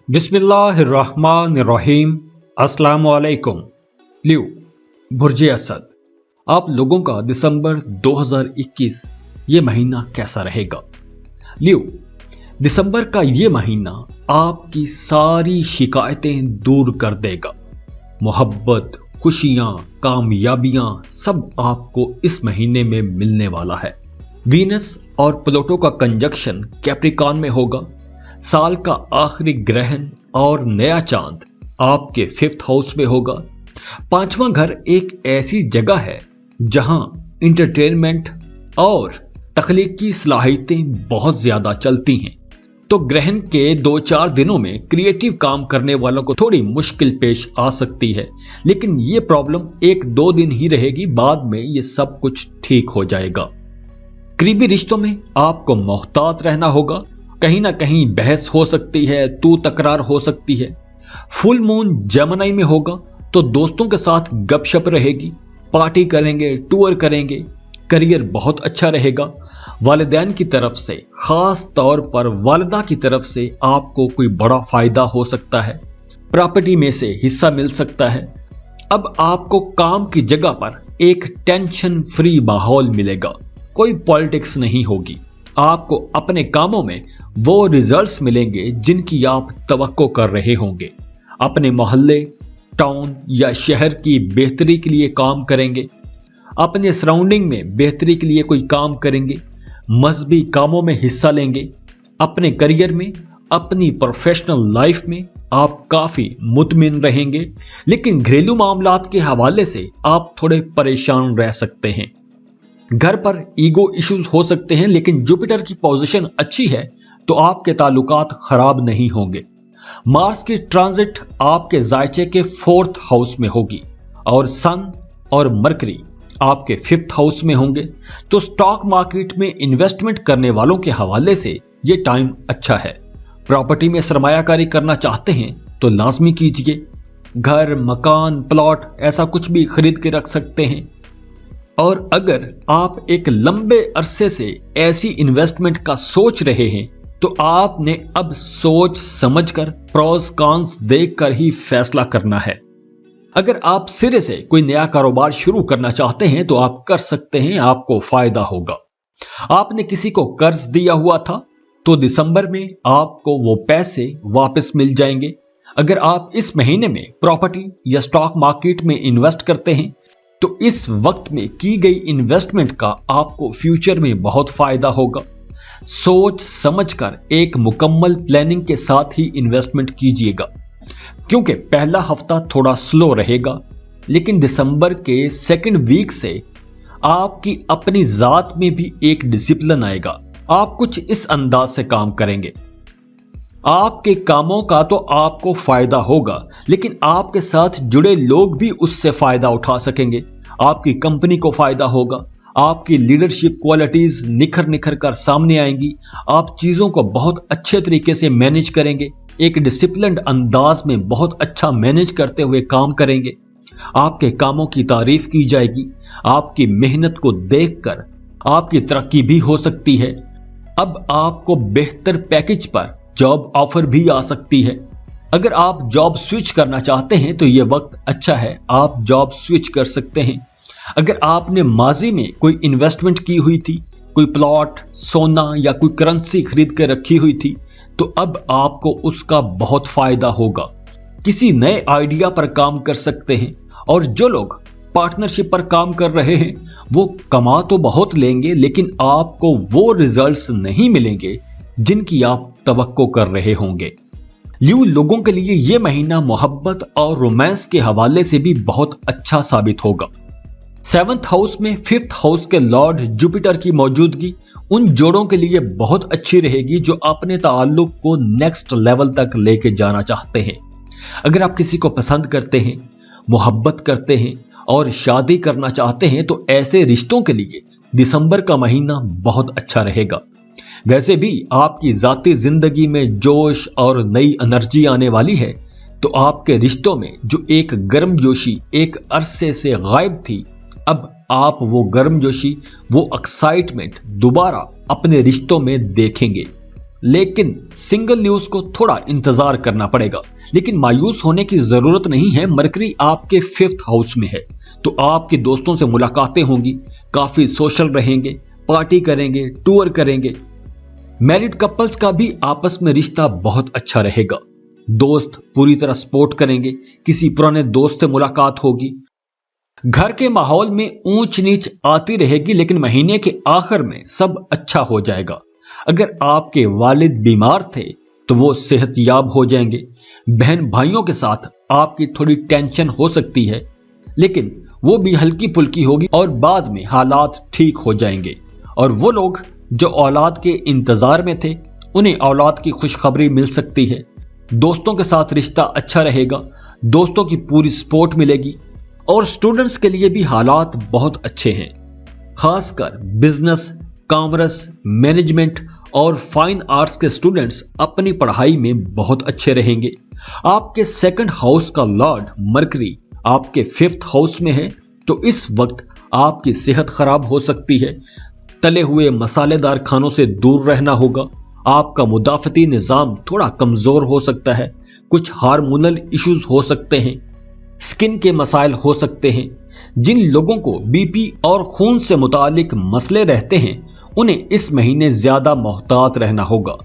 बिस्मिल्लाहिर्रहमानिर्रहीम। अस्सलाम वालेकुम। लियो बुर्ज असद, आप लोगों का दिसंबर 2021 ये महीना कैसा रहेगा? लियो, दिसंबर का ये महीना आपकी सारी शिकायतें दूर कर देगा। मोहब्बत, खुशियां, कामयाबियां सब आपको इस महीने में मिलने वाला है। वीनस और प्लूटो का कंजक्शन कैप्रिकॉर्न में होगा। साल का आखिरी ग्रहण और नया चांद आपके 5th हाउस में होगा। 5वां घर एक ऐसी जगह है जहां इंटरटेनमेंट और तख्लीकी सलाहियतें बहुत ज्यादा चलती हैं। तो ग्रहण के 2-4 दिनों में क्रिएटिव काम करने वालों को थोड़ी मुश्किल पेश आ सकती है, लेकिन ये प्रॉब्लम 1-2 दिन ही रहेगी। बाद में ये सब कुछ ठीक हो जाएगा। करीबी रिश्तों में आपको मोहतात रहना होगा। कहीं ना कहीं बहस हो सकती है, तू तकरार हो सकती है। फुल मून जेमिनी में होगा तो दोस्तों के साथ गपशप रहेगी, पार्टी करेंगे, टूर करेंगे। करियर बहुत अच्छा रहेगा। वालिदैन की तरफ से, खास तौर पर वालिदा की तरफ से आपको कोई बड़ा फायदा हो सकता है। प्रॉपर्टी में से हिस्सा मिल सकता है। अब आपको काम की जगह पर एक टेंशन फ्री माहौल मिलेगा। कोई पॉलिटिक्स नहीं होगी। आपको अपने कामों में वो रिजल्ट्स मिलेंगे जिनकी आप तवक्को कर रहे होंगे। अपने मोहल्ले, टाउन या शहर की बेहतरी के लिए काम करेंगे। अपने सराउंडिंग में बेहतरी के लिए कोई काम करेंगे। मजहबी कामों में हिस्सा लेंगे। अपने करियर में, अपनी प्रोफेशनल लाइफ में आप काफी मुतमिन रहेंगे। लेकिन घरेलू मामलात के हवाले से आप थोड़े परेशान रह सकते हैं। घर पर ईगो इश्यूज हो सकते हैं, लेकिन जुपिटर की पोजीशन अच्छी है तो आपके ताल्लुकात खराब नहीं होंगे। मार्स की ट्रांजिट आपके जायचे के 4th हाउस में होगी और सन और मरकरी आपके 5th हाउस में होंगे। तो स्टॉक मार्केट में इन्वेस्टमेंट करने वालों के हवाले से ये टाइम अच्छा है। प्रॉपर्टी में सरमायाकारी करना चाहते हैं तो लाजमी कीजिए। घर, मकान, प्लॉट ऐसा कुछ भी खरीद के रख सकते हैं। और अगर आप एक लंबे अरसे से ऐसी इन्वेस्टमेंट का सोच रहे हैं तो आपने अब सोच समझकर प्रोस कॉन्स देखकर ही फैसला करना है। अगर आप सिरे से कोई नया कारोबार शुरू करना चाहते हैं तो आप कर सकते हैं, आपको फायदा होगा। आपने किसी को कर्ज दिया हुआ था तो दिसंबर में आपको वो पैसे वापस मिल जाएंगे। अगर आप इस महीने में प्रॉपर्टी या स्टॉक मार्केट में इन्वेस्ट करते हैं तो इस वक्त में की गई इन्वेस्टमेंट का आपको फ्यूचर में बहुत फायदा होगा। सोच समझकर एक मुकम्मल प्लानिंग के साथ ही इन्वेस्टमेंट कीजिएगा, क्योंकि पहला हफ्ता थोड़ा स्लो रहेगा। लेकिन दिसंबर के 2nd वीक से आपकी अपनी जात में भी एक डिसिप्लिन आएगा। आप कुछ इस अंदाज से काम करेंगे। आपके कामों का तो आपको फायदा होगा, लेकिन आपके साथ जुड़े लोग भी उससे फायदा उठा सकेंगे। आपकी कंपनी को फायदा होगा। आपकी लीडरशिप क्वालिटीज निखर निखर कर सामने आएंगी। आप चीजों को बहुत अच्छे तरीके से मैनेज करेंगे। एक डिसिप्लिन्ड अंदाज में बहुत अच्छा मैनेज करते हुए काम करेंगे। आपके कामों की तारीफ की जाएगी। आपकी मेहनत को देखकर आपकी तरक्की भी हो सकती है। अब आपको बेहतर पैकेज पर जॉब ऑफर भी आ सकती है। अगर आप जॉब स्विच करना चाहते हैं तो यह वक्त अच्छा है, आप जॉब स्विच कर सकते हैं। अगर आपने माजी में कोई इन्वेस्टमेंट की हुई थी, कोई प्लॉट, सोना या कोई करेंसी खरीद के रखी हुई थी, तो अब आपको उसका बहुत फायदा होगा। किसी नए आइडिया पर काम कर सकते हैं। और जो लोग पार्टनरशिप पर काम कर रहे हैं वो कमा तो बहुत लेंगे, लेकिन आपको वो रिजल्ट्स नहीं मिलेंगे जिनकी आप तवक्को कर रहे होंगे। लियो लोगों के लिए यह महीना मोहब्बत और रोमांस के हवाले से भी बहुत अच्छा साबित होगा। 7th हाउस में 5th हाउस के लॉर्ड जुपिटर की मौजूदगी उन जोड़ों के लिए बहुत अच्छी रहेगी जो अपने ताल्लुक को नेक्स्ट लेवल तक लेके जाना चाहते हैं। अगर आप किसी को पसंद करते हैं, मोहब्बत करते हैं और शादी करना चाहते हैं तो ऐसे रिश्तों के लिए दिसंबर का महीना बहुत अच्छा रहेगा। वैसे भी आपकी जाती जिंदगी में जोश और नई एनर्जी आने वाली है, तो आपके रिश्तों में जो एक गर्मजोशी एक अरसे से गायब थी, अब आप वो गर्मजोशी, वो एक्साइटमेंट दोबारा अपने रिश्तों में देखेंगे। लेकिन सिंगल न्यूज को थोड़ा इंतजार करना पड़ेगा। लेकिन मायूस होने की जरूरत नहीं है, मरकरी आपके 5th हाउस में है, तो आपके दोस्तों से मुलाकातें होंगी, काफी सोशल रहेंगे, पार्टी करेंगे, टूर करेंगे। मैरिड कपल्स का भी आपस में रिश्ता बहुत अच्छा रहेगा। दोस्त पूरी तरह सपोर्ट करेंगे, किसी पुराने दोस्त से मुलाकात होगी। घर के माहौल में ऊंच नीच आती रहेगी, लेकिन महीने के आखिर में सब अच्छा हो जाएगा। अगर आपके वालिद बीमार थे तो वो सेहतयाब हो जाएंगे। बहन भाइयों के साथ आपकी थोड़ी टेंशन हो सकती है, लेकिन वो भी हल्की फुल्की होगी और बाद में हालात ठीक हो जाएंगे। और वो लोग जो औलाद के इंतजार में थे, उन्हें औलाद की खुशखबरी मिल सकती है। दोस्तों के साथ रिश्ता अच्छा रहेगा, दोस्तों की पूरी सपोर्ट मिलेगी। और स्टूडेंट्स के लिए भी हालात बहुत अच्छे हैं, खासकर बिजनेस, कॉमर्स, मैनेजमेंट और फाइन आर्ट्स के स्टूडेंट्स अपनी पढ़ाई में बहुत अच्छे रहेंगे। आपके 2nd हाउस का लॉर्ड मरकरी आपके 5th हाउस में है, तो इस वक्त आपकी सेहत खराब हो सकती है। तले हुए मसालेदार खानों से दूर रहना होगा। आपका मुदाफती निजाम थोड़ा कमजोर हो सकता है। कुछ हार्मोनल इश्यूज हो सकते हैं, स्किन के मसाइल हो सकते हैं। जिन लोगों को बीपी और खून से मुतालिक मसले रहते हैं, उन्हें इस महीने ज्यादा मोहतात रहना होगा।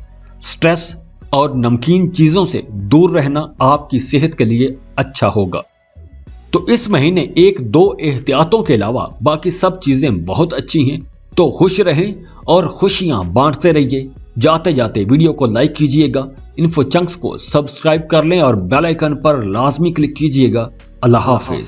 स्ट्रेस और नमकीन चीजों से दूर रहना आपकी सेहत के लिए अच्छा होगा। तो इस महीने 1-2 एहतियातों के अलावा बाकी सब चीजें बहुत अच्छी हैं। तो खुश रहें और खुशियां बांटते रहिए। जाते जाते वीडियो को लाइक कीजिएगा, इन्फो चंक्स को सब्सक्राइब कर लें और बेल आइकन पर लाजमी क्लिक कीजिएगा। अल्लाह हाफिज।